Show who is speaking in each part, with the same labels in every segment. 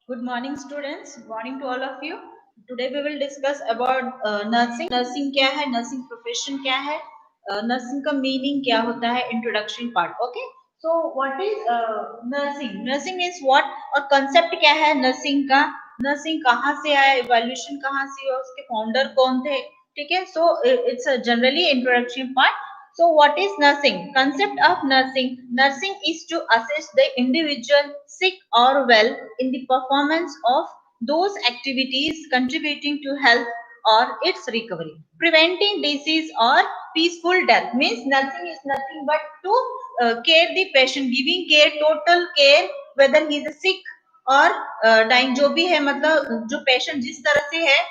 Speaker 1: Good morning, students. Good morning to all of you. Today we will discuss about nursing. Nursing क्या है? Nursing profession क्या है? Nursing का meaning क्या होता है? Introduction part. Okay. So what is nursing? Nursing is what? और concept क्या है nursing का? Nursing कहाँ से आया? Evaluation कहाँ से हुआ? उसके founder कौन थे? ठीक है. So it's a generally introduction part. So what is nursing? Concept of nursing. Nursing is to assist the individual sick or well in the performance of those activities contributing to health or its recovery. Preventing disease or peaceful death means nursing is nothing but to care the patient, giving care, total care, whether he is sick और dying जो भी है मतलब जो patient जिस तरह से है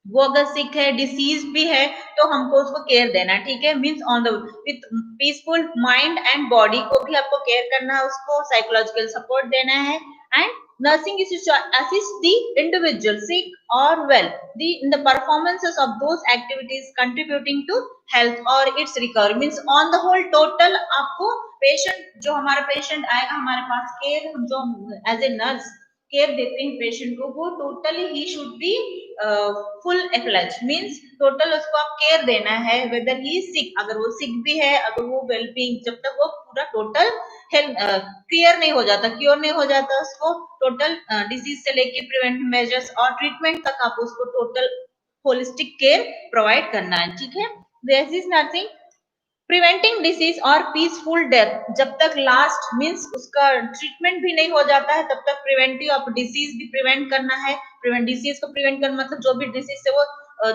Speaker 1: वो अगर सिक है डिसीज भी है तो हमको उसको केयर देना है ठीक है means on the with peaceful mind and body को भी आपको केयर करना है उसको साइकोलॉजिकल सपोर्ट देना है and nursing is to assist the individual sick or well in the performances of those activities contributing to health or its recovery means on the whole total आपको patient जो हमारा patient आएगा हमारे पास care जो as a nurse care देते हैं patient को वो टोटली ही should be full fledge means total उसको आप केयर देना है वेदर ही सिक अगर वो सिक भी है अगर वो वेलबींग जब तक वो पूरा टोटल हेल्थ क्लियर नहीं हो जाता क्योर नहीं हो जाता उसको टोटल डिजीज से लेके प्रिवेंट मेजर्स और ट्रीटमेंट तक आप उसको टोटल होलिस्टिक केयर प्रोवाइड करना है ठीक है this is nothing preventing disease और पीसफुल डेथ जब तक लास्ट मीन्स उसका ट्रीटमेंट भी नहीं हो जाता है तब तक प्रिवेंटिव ऑफ डिसीज भी प्रिवेंट करना है प्रिवेंट डिसीज को प्रिवेंट करना मतलब जो भी डिसीज से वो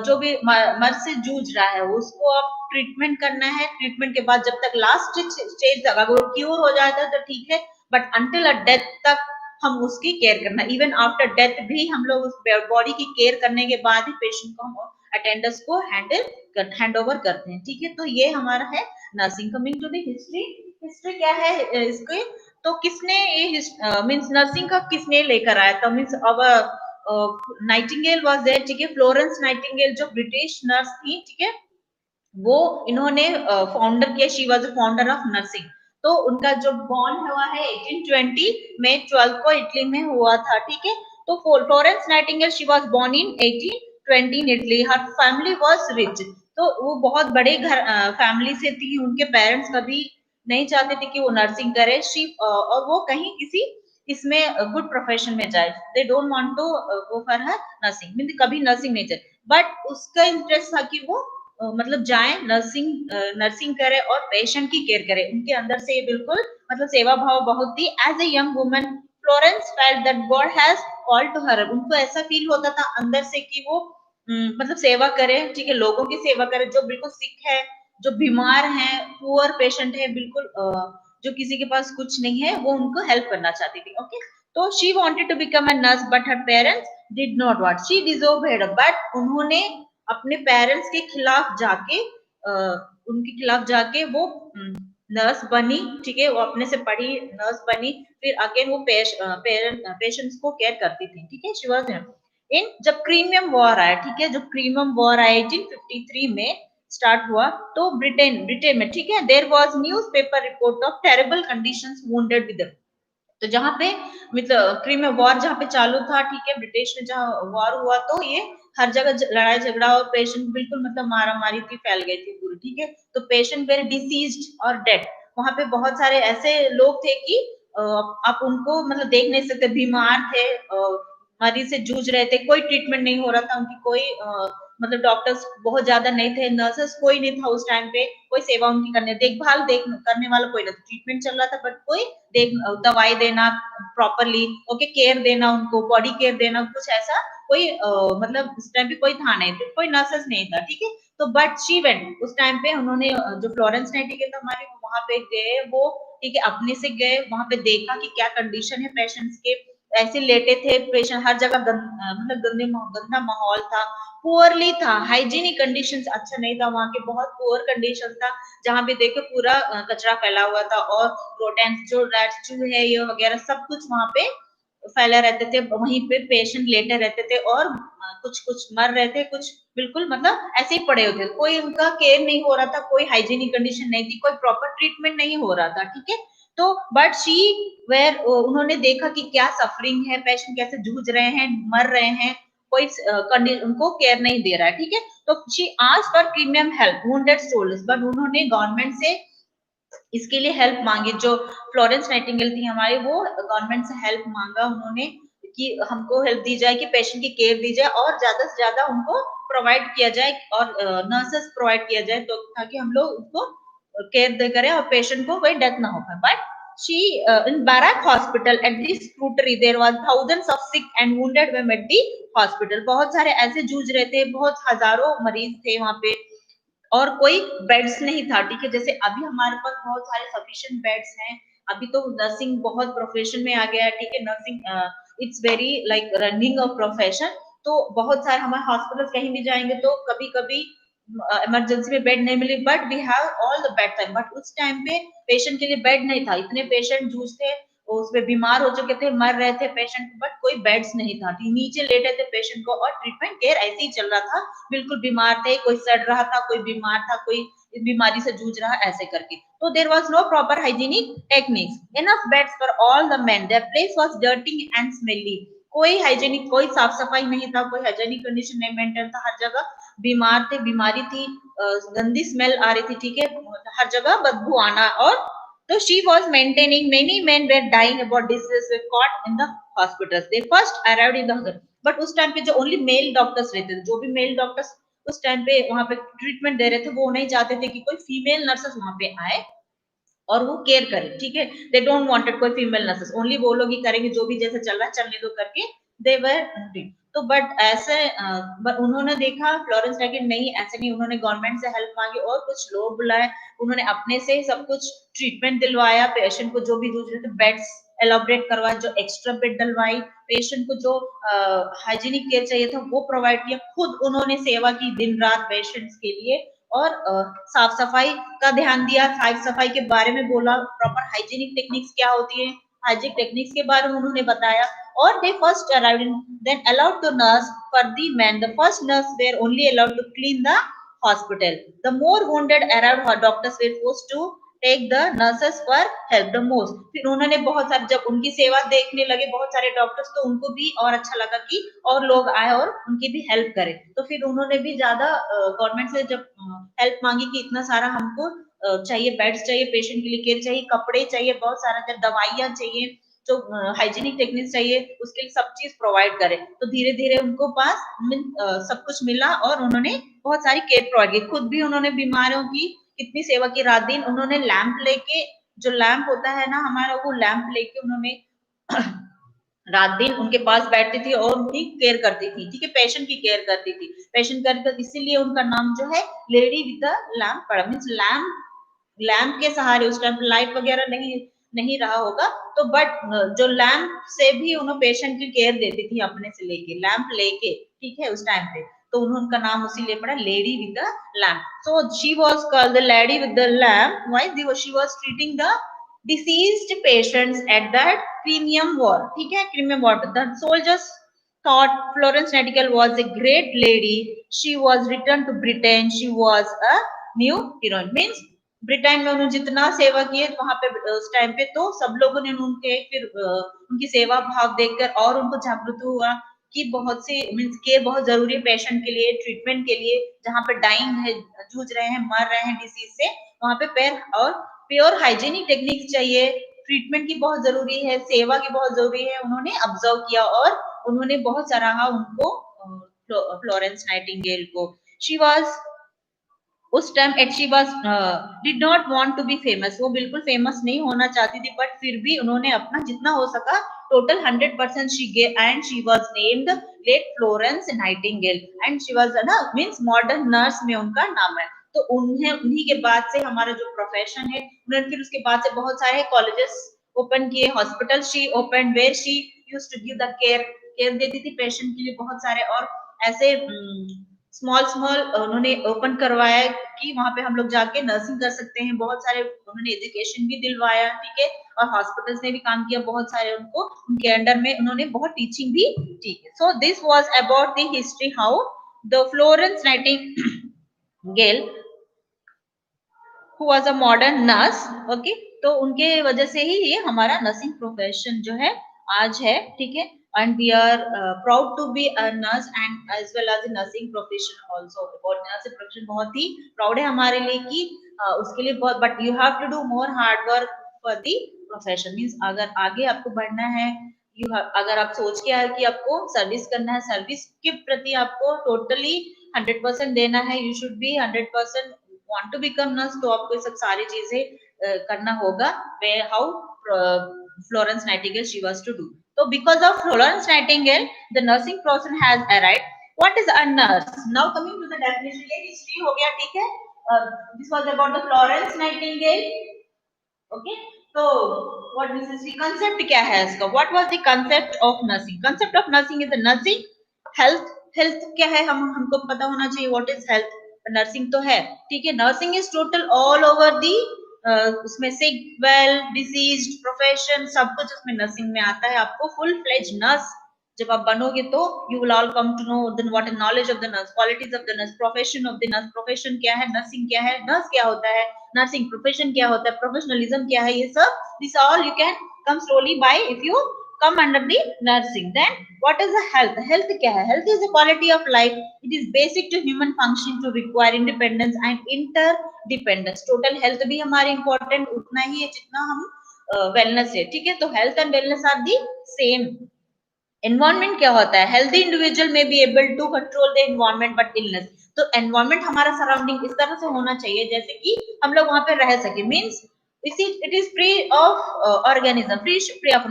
Speaker 1: जो भी मर्ज से जूझ रहा है उसको आप ट्रीटमेंट करना है ट्रीटमेंट के बाद जब तक लास्ट स्टेज तक अगर वो क्योर हो जाता है तो ठीक है बट अंटिल अ डेथ तक हम उसकी केयर करना इवन आफ्टर डेथ भी हम लोग उस बॉडी की केयर करने के बाद ही पेशेंट को हम अटेंडर्स को हैंड ओवर करते हैं ठीक है तो ये हमारा है nursing coming to the history history क्या है इसके तो किसने ये मींस नर्सिंग का किसने लेकर आया था मींस अब नाइटिंगेल वाज देयर ठीक है फ्लोरेंस नाइटिंगेल जो ब्रिटिश नर्स थी ठीक है वो इन्होंने फाउंडर किया she was a founder of nursing तो उनका जो बॉर्न हुआ है 1820 में 12 को इटली में हुआ था ठीक है तो Florence Nightingale she was born in 1820 in Italy her family was rich तो वो बहुत बड़े घर फैमिली से थी उनके पेरेंट्स कभी नहीं चाहते थे कि वो नर्सिंग करे शी और वो कहीं किसी इसमें गुड प्रोफेशन में जाए they don't want to go for her nursing mean कभी नर्सिंग नहीं चाहिए बट उसका इंटरेस्ट था कि वो मतलब जाए नर्सिंग करे और पेशेंट की केयर करे उनके अंदर से बिल्कुल मतलब सेवा भाव बहुत थी as a young woman Florence felt that God has called to her उनको ऐसा फील होता था अंदर से कि वो मतलब सेवा करे ठीक है लोगों की सेवा करे जो बिल्कुल सिक है जो बीमार है पुअर पेशेंट है बिल्कुल जो किसी के पास कुछ नहीं है वो उनको हेल्प करना चाहती थी ओके तो she wanted to become a nurse but her parents did not want she disobeyed but उन्होंने अपने पेरेंट्स के खिलाफ जाके उनके खिलाफ जाके वो नर्स बनी ठीक है वो अपने से पढ़ी नर्स बनी फिर अगेन वो पेशेंट्स को केयर करती थी ठीक है शी वाज इन जब क्रीमियम वॉर आया ठीक है जब क्रीमियम वॉर आया 1853 में स्टार्ट हुआ तो ब्रिटेन ब्रिटेन में ठीक है there was newspaper report of terrible conditions wounded with तो जहां पे मतलब क्रीमियम वॉर जहां पे चालू था ठीक है ब्रिटिश में जहां वॉर हुआ तो ये हर जगह लड़ाई झगड़ा और पेशेंट बिल्कुल मतलब मारा मारी थी फैल गई थी पूरी ठीक है तो पेशेंट वेरी डिसीज्ड और डेड वहां पे बहुत सारे ऐसे लोग थे कि आप उनको मतलब देख नहीं सकते बीमार थे मरीज से जूझ रहे थे कोई ट्रीटमेंट नहीं हो रहा था उनकी कोई मतलब डॉक्टर्स बहुत ज्यादा नहीं थे नर्सेस कोई नहीं था उस टाइम पे कोई सेवा उनकी करने देखभाल देख करने वाला कोई नहीं ट्रीटमेंट चल रहा था बट कोई देख दवाई देना प्रॉपरली ओके केयर देना उनको बॉडी केयर देना कुछ ऐसा कोई मतलब उस टाइम पे कोई था नहीं तो कोई नर्सेस नहीं था ठीक है तो बट शी वेंट उस टाइम पे उन्होंने जो फ्लोरेंस नाइटिंगेल था हमारे वहां पे गए वो ठीक है अपने से गए वहां पे देखा कि क्या कंडीशन है पेशेंट्स के ऐसे लेटे थे पेशेंट हर जगह मतलब गंदा माहौल था पुअरली था हाइजीनिक कंडीशंस अच्छा नहीं था वहां के बहुत पुअर कंडीशन था जहां पे देखो पूरा कचरा फैला हुआ था और रोडेंट्स जो रैट्स चूहे ये वगैरह सब कुछ वहां पे फैला रहते थे वहीं पे पेशेंट लेटे रहते थे और कुछ कुछ मर रहे थे कुछ बिल्कुल मतलब ऐसे ही पड़े होते कोई उनका केयर नहीं हो रहा था कोई हाइजीनिक कंडीशन नहीं थी कोई प्रॉपर ट्रीटमेंट नहीं हो रहा था ठीक है तो बट शी वेर उन्होंने देखा कि क्या सफरिंग है, पेशेंट कैसे जूझ रहे हैं, मर रहे हैं, कोई कंडीशन उनको केयर नहीं दे रहा है, ठीक है। तो she asked for premium help wounded souls, but उन्होंने गवर्नमेंट से इसके लिए हेल्प मांगी। जो फ्लोरेंस नाइटिंगेल थी हमारी, वो गवर्नमेंट से हेल्प मांगा उन्होंने कि हमको हेल्प दी जाए, कि पेशेंट की केयर दी जाए और ज्यादा से ज्यादा उनको प्रोवाइड किया जाए और नर्सेस प्रोवाइड किया जाए, तो ताकि हम लोग उसको केयर दे करें और पेशेंट को कोई डेथ ना हो पाए। But she in Barak hospital at the Scutari there was thousands of sick and wounded women at the hospital। बहुत सारे ऐसे जूझ रहे थे, बहुत हजारों मरीज थे वहां पे और कोई बेड्स नहीं था, ठीक है। जैसे अभी हमारे पास बहुत सारे सफिशिएंट बेड्स हैं, अभी तो नर्सिंग बहुत प्रोफेशन में आ गया है, ठीक है। Nursing it's very like running of profession. तो बहुत सारे हमारे हॉस्पिटल कहीं भी जाएंगे तो कभी कभी इमरजेंसी में बेड नहीं मिली, but we have all the bed time. But उस टाइम पे पेशेंट के लिए बेड नहीं था, इतने पेशेंट जूझते, उसमें बीमार हो चुके थे, मर रहे थे पेशेंट, बट कोई बेड्स नहीं था, नीचे लेटे थे पेशेंट को और ट्रीटमेंट केयर ऐसे ही चल रहा था। बिल्कुल बीमार थे, कोई सड़ रहा था, कोई बीमार था, कोई इस बीमारी से जूझ रहा, ऐसे करके। तो there was no proper hygienic techniques, enough beds for all the men, there place was dirty and smelly. कोई हाइजीनिक, कोई साफ सफाई नहीं था, कोई हाइजीनिक कंडीशन नहीं मेंटेन था, हर जगह बीमार थे, बीमारी थी, गंदी स्मेल आ रही थी, ठीक है, हर जगह बदबू आना। और तो she was maintaining many men were dying about diseases were caught in the hospitals, they first arrived in the, but उस टाइम पे जो ओनली मेल डॉक्टर्स रहते थे, जो भी मेल डॉक्टर्स उस टाइम पे वहां पे ट्रीटमेंट दे रहे थे, वो नहीं चाहते थे कि कोई फीमेल नर्सेस वहां पे आए और वो केयर करे, ठीक है। दे डोंट वांटेड कोई फीमेल नर्सेस, ओनली वो लोग ही करेंगे, जो भी जैसे चल रहा है चलने दो करके दे वर। तो बट ऐसे बट उन्होंने देखा फ्लोरेंस नाइटिंगेल नहीं, ऐसे नहीं, उन्होंने गवर्नमेंट से हेल्प मांगी और कुछ लोग बुलाए, उन्होंने अपने से सब कुछ ट्रीटमेंट दिलवाया, पेशेंट को जो भी जूझ रहे थे बेड्स एलोबरेट करवाया, जो एक्स्ट्रा बेड डलवाई, पेशेंट को जो हाइजीनिक केयर चाहिए था वो प्रोवाइड किया, खुद उन्होंने सेवा की दिन रात पेशेंट्स के लिए। और साफ सफाई का ध्यान दिया, साफ सफाई के बारे में बोला, प्रॉपर हाइजीनिक टेक्निक्स क्या होती है, हाइजीनिक टेक्निक्स के बारे में उन्होंने बताया। और they first arrived in, then allowed to nurse for the men, the first nurse were only allowed to clean the hospital, the more wounded arrived her doctors were forced to take the nurses for help the most. फिर उन्होंने बहुत सारे, जब उनकी सेवा देखने लगे बहुत सारे डॉक्टर्स, तो उनको भी और अच्छा लगा कि और लोग आए और उनकी भी हेल्प करें। तो फिर उन्होंने भी ज्यादा गवर्नमेंट से जब हेल्प मांगी कि इतना सारा हमको चाहिए, बेड्स चाहिए, पेशेंट के लिए केयर चाहिए, कपड़े चाहिए, बहुत सारा दवाइयाँ चाहिए, जो हाइजीनिक टेक्निक्स चाहिए, उसके लिए सब चीज प्रोवाइड करे। तो धीरे धीरे उनको पास सब कुछ मिला और उन्होंने बहुत सारी केयर प्रोवाइड की, खुद भी उन्होंने बीमारियों की कितनी सेवा की। रात दिन उन्होंने लैंप लेके, जो लैंप होता है ना हमारा, वो लैंप लेके उन्होंने रात दिन उनके पास बैठती थी और उनकी केयर करती थी, ठीक है, पेशेंट की केयर करती थी, पेशेंट कर, इसीलिए उनका नाम जो है लेडी विद द लैंप पड़ा, मीन्स लैंप, लैंप के सहारे, उस टाइम लाइट वगैरह नहीं नहीं रहा होगा, तो बट जो लैंप से भी उन्होंने पेशेंट की केयर देती थी, अपने से लेके लैंप लेके, ठीक है, उस टाइम पे। तो उनका नाम उसी लिए पड़ा lady with the lamp. So she was called the lady with the lamp why she was treating the deceased patients at that Crimean War, ठीक है, Crimean War। The soldiers thought Florence Nightingale was a great lady. She was returned to Britain. She was a new heroine. Means Britain में उन्होंने जितना सेवा किए वहां पे उस टाइम पे, तो सब लोगों ने उनके फिर उनकी सेवा भाव देखकर और उनको जागरूक हुआ कि बहुत सी मीन्स केयर बहुत जरूरी है पेशेंट के लिए, ट्रीटमेंट के लिए, जहाँ पे डाइंग है, जूझ रहे हैं, मर रहे हैं डिसीज से, वहां पे पैर और प्योर हाइजीनिक टेक्निक चाहिए, ट्रीटमेंट की बहुत जरूरी है, सेवा की बहुत जरूरी है, उन्होंने ऑब्जर्व किया और उन्होंने बहुत सराहा उनको, फ्लोरेंस नाइटिंगेल को। शी वाज उस time at she was did not want to be famous, वो बिल्कुल फेमस नहीं होना चाहती थी, बट फिर भी उन्होंने अपना जितना हो सका total 100% she gave and she was named late Florence Nightingale and she was ना मींस मॉडर्न नर्स में उनका नाम है। तो उन्हें उन्हीं के बाद से हमारा जो प्रोफेशन है, उन्होंने फिर उसके बाद से बहुत सारे कॉलेजेस ओपन किए, hospital she open where she used to give the care, care देती थी पेशेंट के लिए बहुत सारे, और ऐसे स्मॉल स्मॉल उन्होंने ओपन करवाया कि वहां पे हम लोग जाके नर्सिंग कर सकते हैं, बहुत सारे उन्होंने एजुकेशन भी दिलवाया, ठीक है, और हॉस्पिटल्स ने भी काम किया बहुत सारे, उनको उनके अंडर में उन्होंने बहुत टीचिंग भी, ठीक है। So this was about the history how the Florence Nightingale who was a modern nurse, okay। तो उनके वजह से ही ये हमारा नर्सिंग प्रोफेशन जो है आज है, ठीक है। And we are proud to be a nurse and as well as nursing profession also. और नर्सिंग प्रोफेशन बहुत ही प्राउड है हमारे लिए कि उसके लिए बहुत, but you have to do more hard work for the profession. Means अगर आगे आपको बढ़ना है, अगर आप सोच के आए कि आपको सर्विस करना है, सर्विस के प्रति आपको टोटली 100% देना है, you should be 100% want to become nurse, तो आपको ये सब सारी चीजें करना होगा। Way how Florence Nightingale she was to do. तो because of Florence Nightingale the nursing profession has arrived. What is a nurse? Now coming to the definition, ये हिस्ट्री हो गया, ठीक है। This was about the Florence Nightingale, okay. तो what this is concept क्या है इसका? What was the concept of nursing? Concept of nursing is the nursing health. Health क्या है, हमको पता होना चाहिए व्हाट इज हेल्थ। नर्सिंग तो है, ठीक है। Nursing is total all over दी, उसमें सिक, वेल, डिसीज्ड, प्रोफेशन, सब कुछ उसमें नर्सिंग में आता है। आपको फुल फ्लेज नर्स जब आप बनोगे तो you will all come to know then what is knowledge of the nurse, qualities of the nurse, profession of the nurse. Profession क्या है, नर्सिंग क्या है, नर्स क्या होता है, नर्सिंग प्रोफेशन क्या होता है, प्रोफेशनलिज्म क्या है, ये सब this all you can come slowly by if you come under the nursing. Then what is the health? Health क्या है? Health is a quality of life. It is basic to human function to require independence and interdependence. Total health भी हमारे important उतना ही है जितना हम wellness है, ठीक है। तो health and wellness are the same. Environment क्या होता है? हेल्दी इंडिविजुअल में be able to control the environment but illness. तो एनवायरमेंट हमारा सराउंडिंग इस तरह से होना चाहिए जैसे कि हम लोग वहां पे रह सके। Means it is free of organism, free of,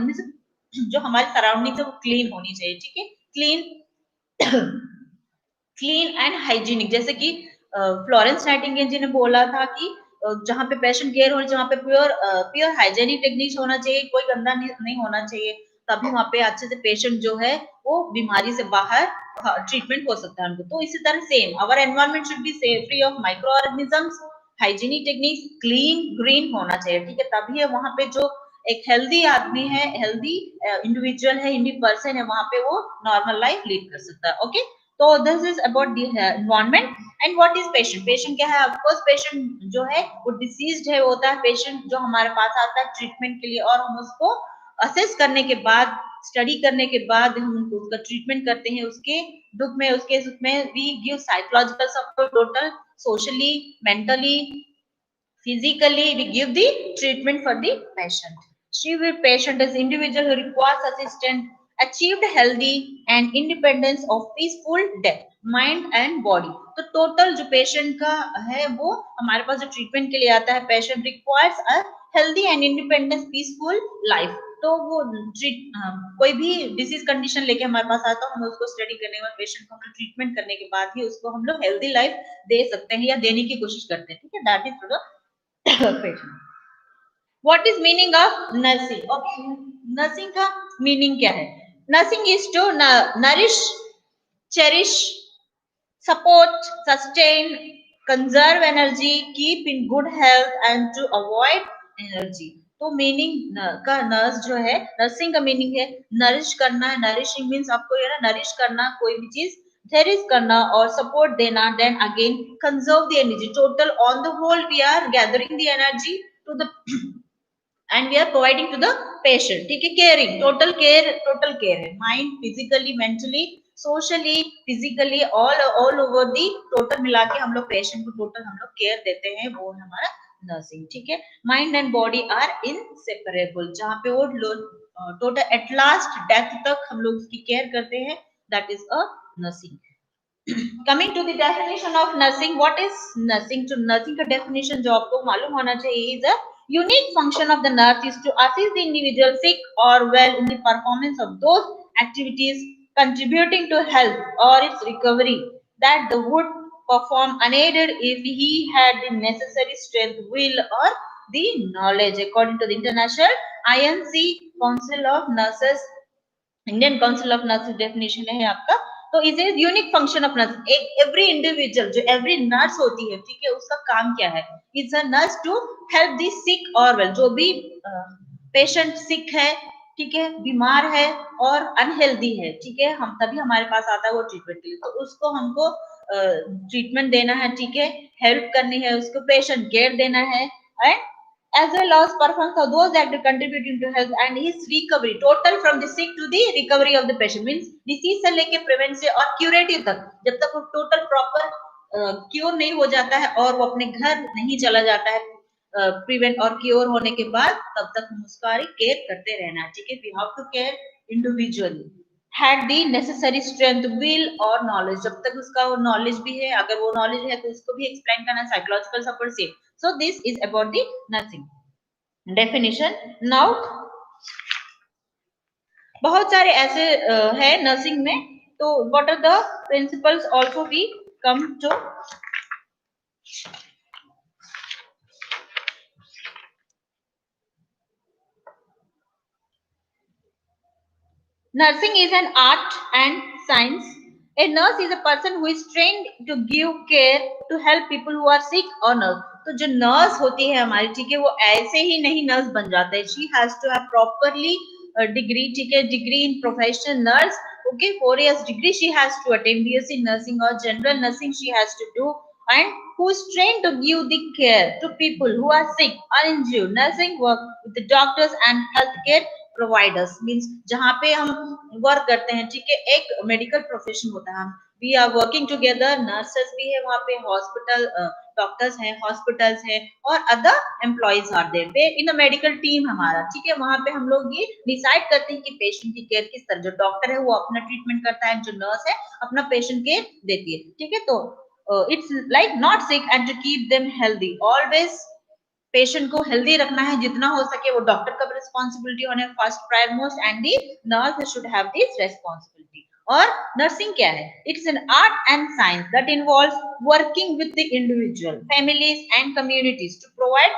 Speaker 1: जो हमारी सराउंडिंग है वो क्लीन होनी चाहिए, ठीक है। क्लीन क्लीन एंड हाइजीनिक, जैसे कि फ्लोरेंस नाइटिंगेल जी ने बोला था कि जहाँ पे पेशेंट केयर हो, जहाँ पे प्योर हाइजीनिक टेक्निक्स होना चाहिए, कोई गंदा नहीं होना चाहिए, तभी वहाँ पे अच्छे से पेशेंट जो है वो बीमारी से बाहर ट्रीटमेंट हो सकता है उनको। तो इसी तरह same our environment should be free of micro organisms, hygienic techniques, clean green होना चाहिए, ठीक है। तभी वहाँ पे जो एक हेल्दी आदमी है, हेल्दी इंडिविजुअल है, इंडी पर्सन है, वहाँ पे वो नॉर्मल लाइफ लीड कर सकता है, ओके। तो this is about the environment. And what is patient? Patient क्या है? ऑफ कोर्स पेशेंट जो है वो डिसीज्ड है, वो होता है पेशेंट जो हमारे पास आता है ट्रीटमेंट के लिए, और हम उसको असेस करने के बाद, स्टडी करने के बाद हम उनको उसका ट्रीटमेंट करते हैं। उसके दुख में, उसके सुख में we give psychological support, total socially, mentally, physically we give the treatment for the patient. Severe patient is individual who requires assistance, achieved healthy and independence of peaceful death, mind and body. तो total जो patient का है वो हमारे पास जो treatment के लिए आता है, patient requires a healthy and independence peaceful life. तो वो कोई भी डिसीज कंडीशन लेके हमारे पास आता है, हम उसको स्टडी करने के बाद, पेशेंट को हम ट्रीटमेंट करने के बाद ही उसको हम लोग हेल्दी लाइफ दे सकते हैं या देने की कोशिश करते हैं, ठीक है। That is the patient. What is meaning of nursing? Okay, nursing का meaning क्या है? Nursing is to nourish, cherish, support, sustain, conserve energy, keep in good health and to avoid energy. तो मीनिंग का नर्स जो है, nursing का meaning है nourish करना है। नरिशिंग मीन्स आपको ये ना नरिश करना, कोई भी चीज थेरिस करना और सपोर्ट देना। Then again conserve the energy, total on the whole we are gathering the energy to the end we are providing to the patient, ठीक है। केयरिंग, टोटल केयर है, mind, physically, mentally, socially, physically, all over the, total मिला के हम लोग patient को total हम लोग केयर देते हैं, वो हमारा नर्सिंग, ठीक है। Mind and body are inseparable, जहाँ पे वो टोटल एट लास्ट डेथ तक हम लोग उसकी केयर करते हैं, that is a nursing. Coming to the definition of nursing, what is nursing? तो nursing का definition जो आपको मालूम होना चाहिए is a unique function of the nurse is to assist the individual sick or well in the performance of those activities contributing to health or its recovery that the would perform unaided if he had the necessary strength, will or the knowledge. According to the International INC Council of Nurses, Indian council of nurse definition है आपका। तो is a unique function of nurse, एक every individual जो every nurse होती है, ठीक है, उसका काम क्या है? Is a nurse to help the sick और वेल, जो भी पेशेंट सिक है, ठीक है, बीमार है और अनहेल्दी है, ठीक है, हम तभी हमारे पास आता है वो ट्रीटमेंट के लिए, तो उसको हमको ट्रीटमेंट देना है, ठीक है, हेल्प करनी है उसको, पेशेंट केयर देना है, and as well as performs of those acts contributing to health and his recovery total from the sick to the recovery of the patient means disease से लेके prevent से और curative तक जब तक वो total proper क्योर नहीं हो जाता है और वो अपने घर नहीं चला जाता है प्रिवेंट और क्योर होने के बाद तब तक हम उसका केयर करते रहना है ठीक है we have to care individually had the necessary strength will और knowledge जब तक उसका वो knowledge भी है अगर वो knowledge है तो उसको भी explain करना psychological support से so this is about the nursing definition now बहुत सारे ऐसे है नर्सिंग में तो what are the principles also we come to nursing is an art and science. A nurse is a person who is trained to give care to help people who are sick or nurse. तो जो nurse होती है हमारी ठीक है वो ऐसे ही नहीं नर्स बन जाता है she has to have properly degree ठीक है degree in professional nurse okay 4 years degree she has to attain BSc nursing or general nursing she has to do and who is trained to give the care to people who are sick or injured nursing work with the doctors and healthcare providers means जहाँ पे हम work करते हैं ठीक है एक medical profession होता है हम we are working together nurses भी है वहाँ पे हॉस्पिटल डॉक्टर्स हैं हॉस्पिटल्स हैं और other employees are there in a medical team हमारा ठीक है वहाँ पे हम लोग ये डिसाइड करते हैं कि पेशेंट की केयर किस तरह जो डॉक्टर है वो अपना ट्रीटमेंट करता है जो नर्स है अपना पेशेंट केयर देती है ठीक है तो it's like not sick and to keep them healthy always patient को हेल्दी रखना है जितना हो सके वो डॉक्टर का रिस्पॉन्सिबिलिटी होने first prior most and the nurse should have this responsibility और नर्सिंग क्या है it's an art and science that involves working with the individual families and communities to provide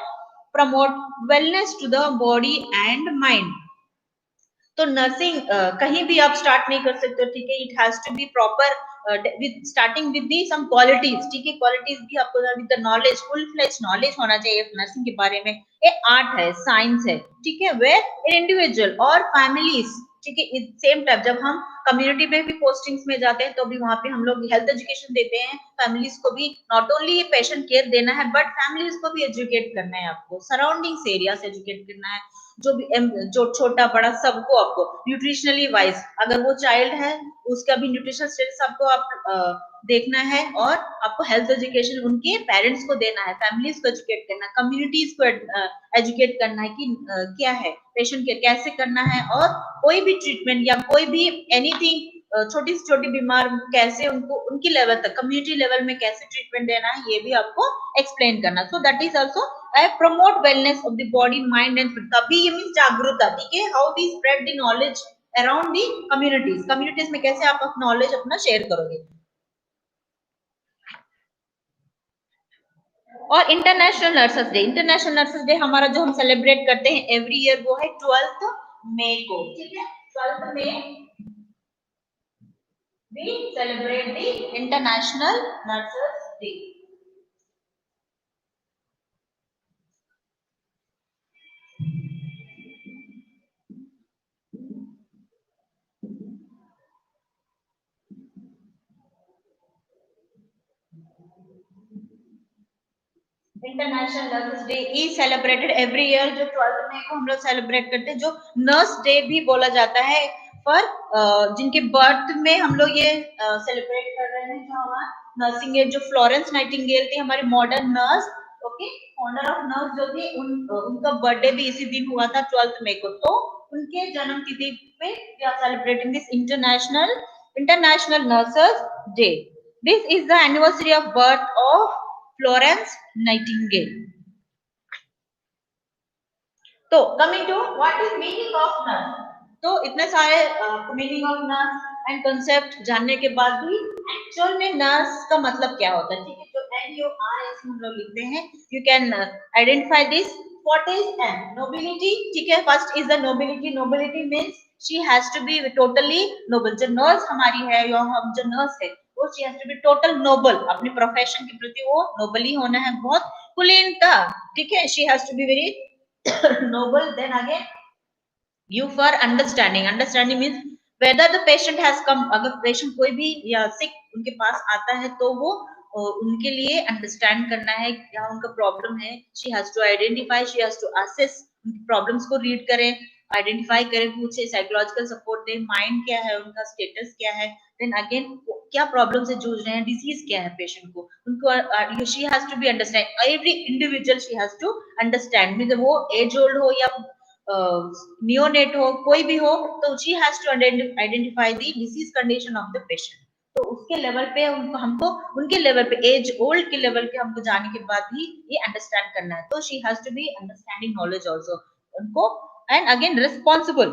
Speaker 1: promote wellness to the body and mind तो nursing कहीं भी आप start नहीं कर सकते ठीक है it has to be proper with starting with the some qualities ठीक है क्वालिटीज भी आपको with the knowledge full fledge knowledge होना चाहिए नर्सिंग के बारे में ये आर्ट है साइंस है ठीक है वेयर इंडिविजुअल और फैमिलीज ठीक है सेम टाइप जब हम कम्युनिटी में भी पोस्टिंग्स में जाते हैं तो भी वहां पे हम लोग हेल्थ एजुकेशन देते हैं फैमिलीज को भी नॉट ओनली पेशेंट केयर देना है बट फैमिलीज को भी एजुकेट करना है आपको सराउंडिंग्स एरिया से एजुकेट करना है जो भी जो छोटा बड़ा सबको आपको न्यूट्रिशनली वाइज अगर वो चाइल्ड है उसका भी न्यूट्रिशनल स्टेटस आपको आप देखना है और आपको हेल्थ एजुकेशन उनके पेरेंट्स को देना है फैमिलीज को एजुकेट करना है कम्युनिटीज को एजुकेट करना है कि क्या है पेशेंट केयर कैसे करना है और कोई भी ट्रीटमेंट या कोई भी एनीथिंग छोटी से छोटी बीमार कैसे उनको उनकी लेवल तक कम्युनिटी लेवल में कैसे ट्रीटमेंट देना है ये भी आपको एक्सप्लेन करना so that is also promote wellness of the body mind and तभी ये मीन जागरूकता ठीक है how we spread the knowledge around the communities में कैसे आप नॉलेज अपना शेयर करोगे और इंटरनेशनल नर्सेस डे हमारा जो हम सेलिब्रेट करते हैं एवरी ईयर वो है 12th मई को ठीक है 12th May we celebrate the international nurses day international nurses day is celebrated every year जो 12th मई को हम लोग सेलिब्रेट करते हैं जो नर्स डे भी बोला जाता है पर जिनके बर्थ में हम लोग ये सेलिब्रेट कर रहे हैं जो हमारा नर्सिंग जो फ्लोरेंस नाइटिंगेल थी हमारी modern nurse okay founder of nurse जो थी उनका बर्थडे भी इसी दिन हुआ था 12th मई को तो उनके जन्म तिथि पे we are celebrating this international nurses day this is the anniversary of birth of Florence Nightingale तो coming to what is meaning of nurse तो इतने सारे meaning of nurse and concept जानने के बाद भी एक्चुअल में नर्स का मतलब क्या होता है ठीक है जो NURS हम लोग लिखते हैं you can identify this what is an nobility ठीक है first is the nobility means she has to be totally noble जो नर्स हमारी है या हम जो नर्स है वो she has to be total noble अपने प्रोफेशन के प्रति वो नोबल ही होना है बहुत कुलीनता ठीक है she has to be very noble then again you for understanding means whether the patient has come अगर patient कोई भी या sick उनके पास आता है तो वो उनके लिए अंडरस्टैंड करना है क्या उनका प्रॉब्लम है. She has to identify, she has to assess, problems को रीड करें, आइडेंटिफाई करें, पूछे, साइकोलॉजिकल सपोर्ट दें, माइंड क्या है उनका, स्टेटस क्या है, देन अगेन क्या प्रॉब्लम से जूझ रहे हैं, डिजीज क्या है पेशेंट को, उनको she has to be understand every individual, she has to understand, mean वो एज ओल्ड हो या नियोनेट हो, कोई भी हो, तो she has to identify the disease condition of the patient. तो उसके लेवल पे हमको उनके लेवल पे, एज ओल्ड के लेवल पे हमको जाने के बाद ही ये अंडरस्टैंड करना है. तो she has to be understanding knowledge also उनको. एंड अगेन रिस्पॉन्सिबल,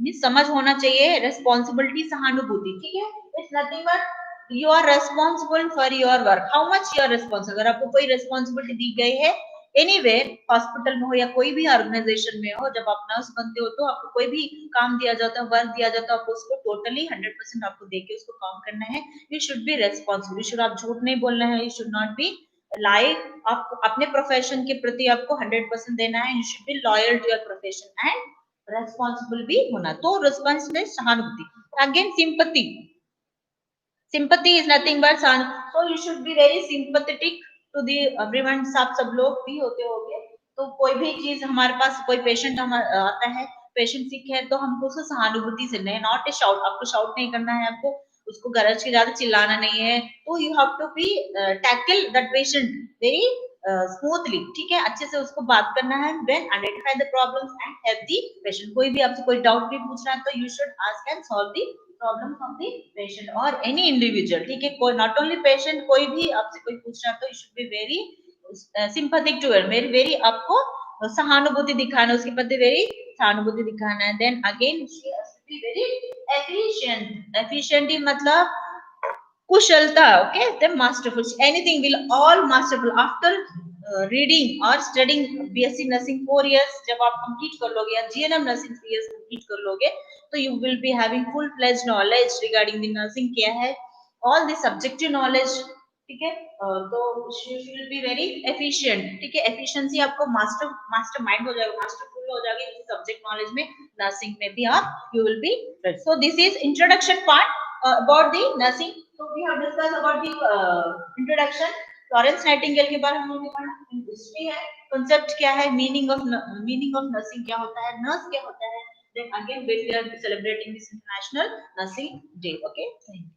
Speaker 1: मीन समझ होना चाहिए, रेस्पॉन्सिबिलिटी, सहानुभूति. ठीक है, it's nothing but you are responsible for your work, how much you are responsible. अगर आपको कोई रेस्पॉन्सिबिलिटी दी गई है एनीवेयर, हॉस्पिटल में हो या कोई भी ऑर्गेनाइजेशन में हो, जब आप नर्स बनते हो तो आपको कोई भी काम दिया जाता है, वर्क दिया जाता है, आपको उसको टोटली 100% आपको देके उसको काम करना है. You should be responsible, should आप झूठ नहीं बोलना है, you should not be lie. आप अपने प्रोफेशन के प्रति आपको 100% देना है. You should be loyal to your profession and responsible भी होना. तो रेस्पॉन्सिबल, सहानुभूति. Again sympathy, sympathy is nothing but so you should be very sympathetic to the everyone. सब लोग भी होते होंगे, तो कोई भी चीज हमारे पास, कोई पेशेंट आता है, पेशेंट सिक है, तो हमको उसको सहानुभूति से नहीं, नॉट ए शाउट, आपको शाउट नहीं करना है, आपको उसको गरज के ज्यादा चिल्लाना नहीं है. तो you have to be tackle that patient very smoothly. ठीक है, अच्छे से उसको बात करना है. Then identify the problems and help the patient. कोई भी आपसे कोई डाउट भी पूछ रहा है तो you should ask and solve the problems of the patient और एनी इंडिविजुअल. ठीक है, कोई नॉट ओनली पेशेंट, कोई भी आपसे कोई पूछ रहा है तो you should be very sympathetic to it, very very आपको सहानुभूति दिखाना, उसके प्रति वेरी सहानुभूति दिखाना है. Then again she has to be very efficient. Efficient मतलब कुशलता. Okay, then masterful, anything will all masterful after reading और स्टडिंग बीएससी नर्सिंग 4 years. जब आप कंप्लीट कर लोगे या जीएनएम नर्सिंग 3 years कंप्लीट कर लोगे, तो you will be having full fledged knowledge regarding the nursing क्या है, ऑल द सब्जेक्टिव नॉलेज. ठीक है, तो you will be very efficient. ठीक है, एफिशिएंसी आपको मास्टर माइंड हो जाएगा, मास्टरफुल हो जाएगी सब्जेक्ट नॉलेज में. नर्सिंग में भी आप you will be. So this is introduction part about the nursing. So we have discussed about the introduction. Florence Nightingale के बारे में हमने पढ़ा, हिस्ट्री है, कांसेप्ट क्या है, मीनिंग ऑफ नर्सिंग क्या होता है, नर्स क्या होता है. Then again we are celebrating this international nursing day. Okay, thank you.